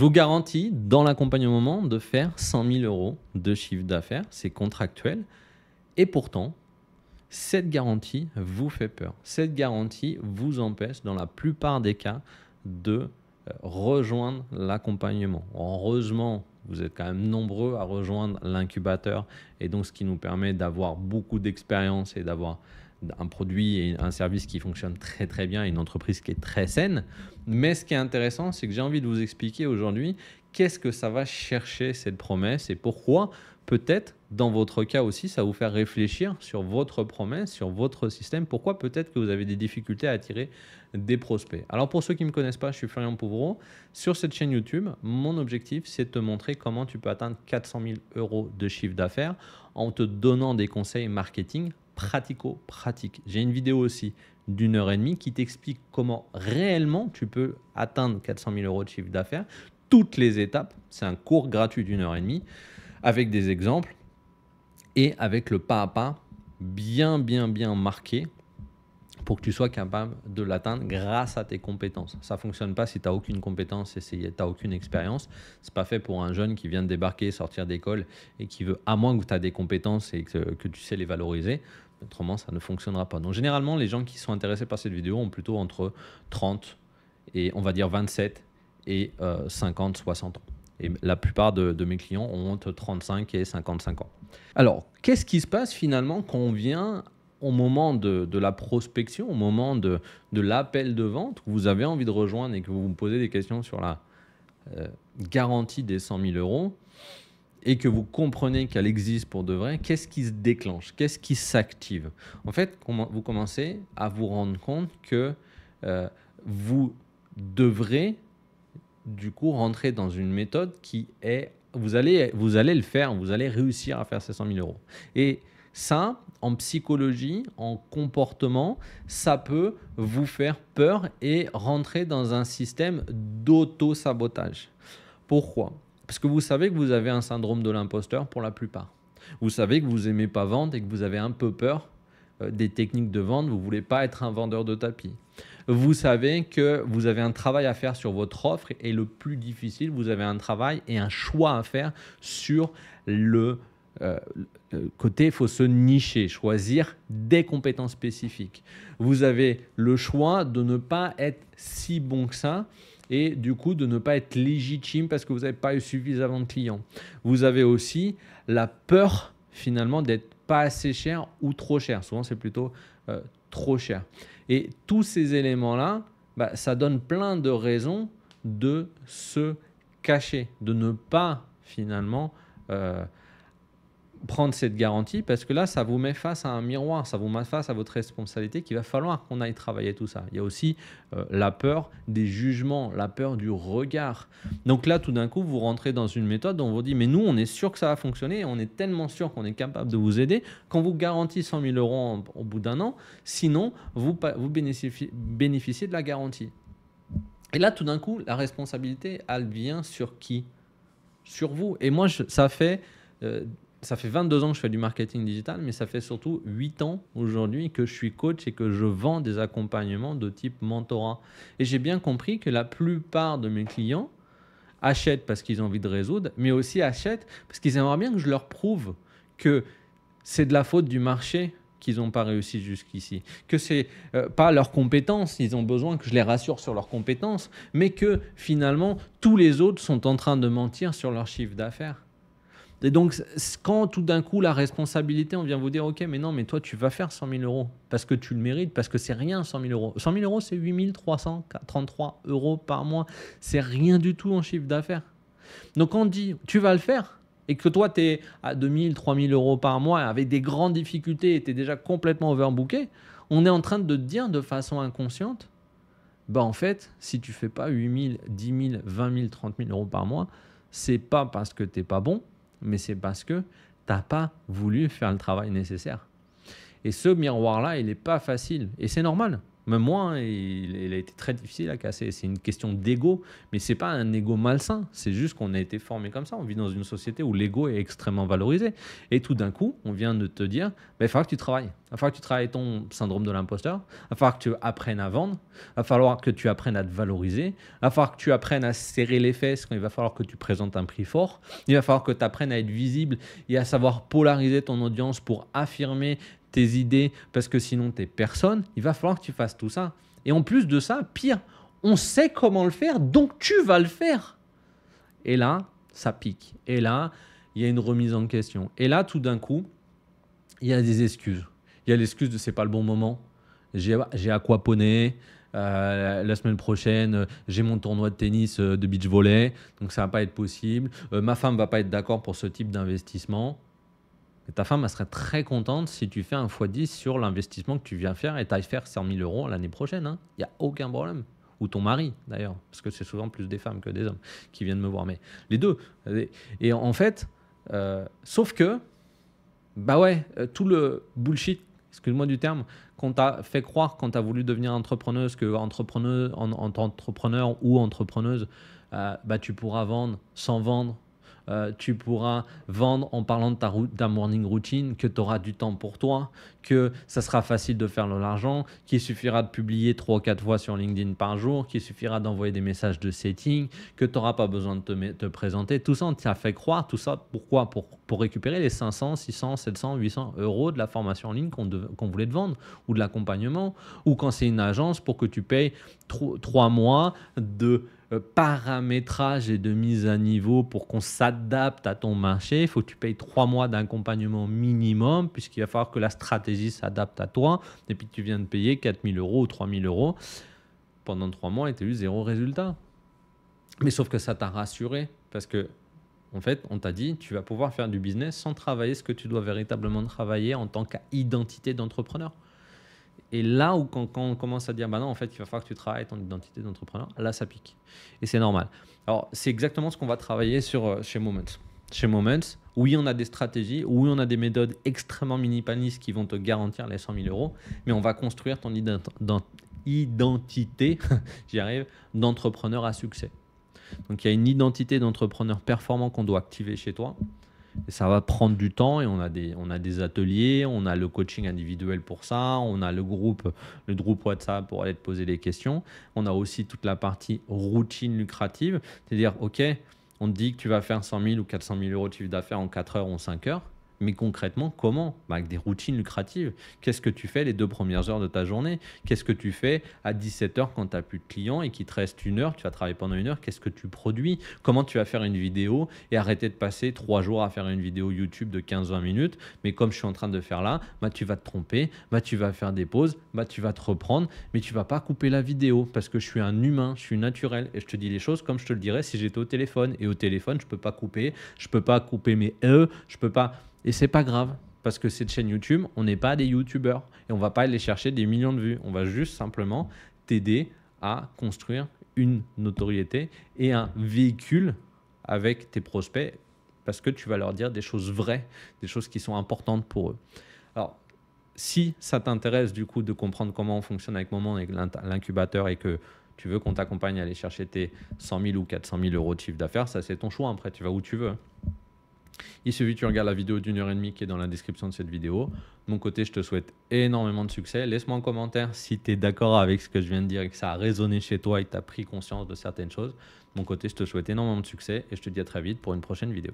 Je vous garantis, dans l'accompagnement, de faire 100 000 euros de chiffre d'affaires. C'est contractuel. Et pourtant, cette garantie vous fait peur. Cette garantie vous empêche, dans la plupart des cas, de rejoindre l'accompagnement. Heureusement, vous êtes quand même nombreux à rejoindre l'incubateur et donc ce qui nous permet d'avoir beaucoup d'expérience et d'avoir un produit et un service qui fonctionne très très bien et une entreprise qui est très saine. Mais ce qui est intéressant, c'est que j'ai envie de vous expliquer aujourd'hui qu'est-ce que ça va chercher cette promesse et pourquoi peut-être dans votre cas aussi, ça va vous faire réfléchir sur votre promesse, sur votre système. Pourquoi peut-être que vous avez des difficultés à attirer des prospects. Alors pour ceux qui ne me connaissent pas, je suis Florian Pouvreau. Sur cette chaîne YouTube, mon objectif, c'est de te montrer comment tu peux atteindre 400 000 euros de chiffre d'affaires en te donnant des conseils marketing pratico-pratiques. J'ai une vidéo aussi d'1h30 qui t'explique comment réellement tu peux atteindre 400 000 euros de chiffre d'affaires. Toutes les étapes, c'est un cours gratuit d'1h30 avec des exemples et avec le pas à pas bien marqué pour que tu sois capable de l'atteindre grâce à tes compétences. Ça ne fonctionne pas si tu n'as aucune compétence et si tu n'as aucune expérience. Ce n'est pas fait pour un jeune qui vient de débarquer, sortir d'école et qui veut, à moins que tu aies des compétences et que tu sais les valoriser, autrement ça ne fonctionnera pas. Donc généralement, les gens qui sont intéressés par cette vidéo ont plutôt entre 30 et on va dire 27 et 50, 60 ans. Et la plupart de mes clients ont entre 35 et 55 ans. Alors, qu'est-ce qui se passe finalement quand on vient au moment de la prospection, au moment de l'appel de vente, où vous avez envie de rejoindre et que vous vous posez des questions sur la garantie des 100 000 euros et que vous comprenez qu'elle existe pour de vrai, qu'est-ce qui se déclenche? Qu'est-ce qui s'active? En fait, vous commencez à vous rendre compte que vous devrez du coup rentrer dans une méthode qui est, vous allez le faire, vous allez réussir à faire ces 100 000 euros. Et ça, en psychologie, en comportement, ça peut vous faire peur et rentrer dans un système d'auto-sabotage. Pourquoi? Parce que vous savez que vous avez un syndrome de l'imposteur pour la plupart. Vous savez que vous n'aimez pas vendre et que vous avez un peu peur des techniques de vente. Vous ne voulez pas être un vendeur de tapis. Vous savez que vous avez un travail à faire sur votre offre et le plus difficile, vous avez un travail et un choix à faire sur le côté, il faut se nicher, choisir des compétences spécifiques. Vous avez le choix de ne pas être si bon que ça et du coup de ne pas être légitime parce que vous n'avez pas eu suffisamment de clients. Vous avez aussi la peur finalement d'être pas assez cher ou trop cher. Souvent, c'est plutôt trop cher. Et tous ces éléments-là, ça donne plein de raisons de se cacher, de ne pas finalement prendre cette garantie parce que là, ça vous met face à un miroir, ça vous met face à votre responsabilité qu'il va falloir qu'on aille travailler tout ça. Il y a aussi la peur des jugements, la peur du regard. Donc là, tout d'un coup, vous rentrez dans une méthode où on vous dit « mais nous, on est sûr que ça va fonctionner et on est tellement sûr qu'on est capable de vous aider qu'on vous garantit 100 000 euros au bout d'un an, sinon vous bénéficiez de la garantie ». Et là, tout d'un coup, la responsabilité, elle vient sur qui? Sur vous. Et moi, ça fait 22 ans que je fais du marketing digital, mais ça fait surtout 8 ans aujourd'hui que je suis coach et que je vends des accompagnements de type mentorat. Et j'ai bien compris que la plupart de mes clients achètent parce qu'ils ont envie de résoudre, mais aussi achètent parce qu'ils aimeraient bien que je leur prouve que c'est de la faute du marché qu'ils n'ont pas réussi jusqu'ici, que ce n'est pas leurs compétences, ils ont besoin que je les rassure sur leurs compétences, mais que finalement, tous les autres sont en train de mentir sur leur chiffre d'affaires. Et donc, quand tout d'un coup, la responsabilité, on vient vous dire « Ok, mais non, mais toi, tu vas faire 100 000 euros parce que tu le mérites, parce que c'est rien 100 000 euros. 100 000 euros, c'est 8 333 euros par mois. C'est rien du tout en chiffre d'affaires. Donc, on dit « Tu vas le faire ». Et que toi, tu es à 2 000, 3 000 euros par mois avec des grandes difficultés et tu es déjà complètement overbooké, on est en train de te dire de façon inconsciente, en fait, si tu ne fais pas 8 000, 10 000, 20 000, 30 000 euros par mois, ce n'est pas parce que tu n'es pas bon, mais c'est parce que tu n'as pas voulu faire le travail nécessaire. Et ce miroir-là, il n'est pas facile. Et c'est normal. Même moi, hein, il a été très difficile à casser. C'est une question d'ego, mais c'est pas un ego malsain. C'est juste qu'on a été formé comme ça. On vit dans une société où l'ego est extrêmement valorisé. Et tout d'un coup, on vient de te dire, bah, il va falloir que tu travailles. Il va falloir que tu travailles ton syndrome de l'imposteur. Il va falloir que tu apprennes à vendre. Il va falloir que tu apprennes à te valoriser. Il va falloir que tu apprennes à serrer les fesses quand il va falloir que tu présentes un prix fort. Il va falloir que tu apprennes à être visible et à savoir polariser ton audience pour affirmer tes idées, parce que sinon tu n'es personne. Il va falloir que tu fasses tout ça. Et en plus de ça, pire, on sait comment le faire, donc tu vas le faire. Et là, ça pique. Et là, il y a une remise en question. Et là, tout d'un coup, il y a des excuses. Il y a l'excuse de c'est pas le bon moment. J'ai aquaponé. La semaine prochaine, j'ai mon tournoi de tennis de beach volley, donc ça va pas être possible. Ma femme va pas être d'accord pour ce type d'investissement. Et ta femme, elle serait très contente si tu fais un x10 sur l'investissement que tu viens faire et tu ailles faire 100 000 euros l'année prochaine. Hein. Il n'y a aucun problème. Ou ton mari, d'ailleurs, parce que c'est souvent plus des femmes que des hommes qui viennent me voir. Mais les deux. Et en fait, sauf que, bah ouais, tout le bullshit, excuse-moi du terme, qu'on t'a fait croire quand tu as voulu devenir entrepreneuse, que entrepreneur ou entrepreneuse, bah, tu pourras vendre sans vendre. Tu pourras vendre en parlant de ta morning routine, que tu auras du temps pour toi, que ça sera facile de faire de l'argent, qu'il suffira de publier 3 ou 4 fois sur LinkedIn par jour, qu'il suffira d'envoyer des messages de setting, que tu n'auras pas besoin de te présenter. Tout ça, on t'a fait croire. Tout ça, pourquoi? Pour récupérer les 500, 600, 700, 800 euros de la formation en ligne qu'on voulait te vendre, ou de l'accompagnement, ou quand c'est une agence pour que tu payes 3 mois de paramétrage et de mise à niveau pour qu'on s'adapte à ton marché. Il faut que tu payes 3 mois d'accompagnement minimum, puisqu'il va falloir que la stratégie s'adapte à toi. Et puis tu viens de payer 4 000 euros ou 3 000 euros pendant 3 mois et tu as eu 0 résultat. Mais sauf que ça t'a rassuré, parce que en fait, on t'a dit tu vas pouvoir faire du business sans travailler ce que tu dois véritablement travailler en tant qu'identité d'entrepreneur. Et là où quand on commence à dire bah non, en fait il va falloir que tu travailles ton identité d'entrepreneur, là ça pique. Et c'est normal. Alors c'est exactement ce qu'on va travailler chez Moments. Chez Moments, oui on a des stratégies, oui on a des méthodes extrêmement minimalistes qui vont te garantir les 100 000 euros, mais on va construire ton identité, j'y arrive, d'entrepreneur à succès. Donc il y a une identité d'entrepreneur performant qu'on doit activer chez toi. Et ça va prendre du temps et on a des ateliers, on a le coaching individuel pour ça, on a le groupe WhatsApp pour aller te poser des questions. On a aussi toute la partie routine lucrative, c'est-à-dire, ok, on te dit que tu vas faire 100 000 ou 400 000 euros de chiffre d'affaires en 4 heures ou en 5 heures. Mais concrètement, comment? Avec des routines lucratives. Qu'est-ce que tu fais les 2 premières heures de ta journée? Qu'est-ce que tu fais à 17 heures quand tu n'as plus de clients et qu'il te reste 1 heure? Tu vas travailler pendant 1 heure. Qu'est-ce que tu produis? Comment tu vas faire une vidéo et arrêter de passer 3 jours à faire une vidéo YouTube de 15-20 minutes? Mais comme je suis en train de faire là, bah, tu vas te tromper, bah, tu vas faire des pauses, bah, tu vas te reprendre, mais tu ne vas pas couper la vidéo parce que je suis un humain, je suis naturel et je te dis les choses comme je te le dirais si j'étais au téléphone. Et au téléphone, je ne peux pas couper, je ne peux pas couper mes je ne peux pas. Et c'est pas grave, parce que cette chaîne YouTube, on n'est pas des YouTubeurs et on va pas aller chercher des millions de vues. On va juste simplement t'aider à construire une notoriété et un véhicule avec tes prospects parce que tu vas leur dire des choses vraies, des choses qui sont importantes pour eux. Alors, si ça t'intéresse du coup de comprendre comment on fonctionne avec Moment, avec l'incubateur et que tu veux qu'on t'accompagne à aller chercher tes 100 000 ou 400 000 euros de chiffre d'affaires, ça c'est ton choix. Après, tu vas où tu veux. Il suffit que tu regardes la vidéo d'1h30 qui est dans la description de cette vidéo. De mon côté, je te souhaite énormément de succès. Laisse-moi un commentaire si tu es d'accord avec ce que je viens de dire et que ça a résonné chez toi et que tu as pris conscience de certaines choses. De mon côté, je te souhaite énormément de succès et je te dis à très vite pour une prochaine vidéo.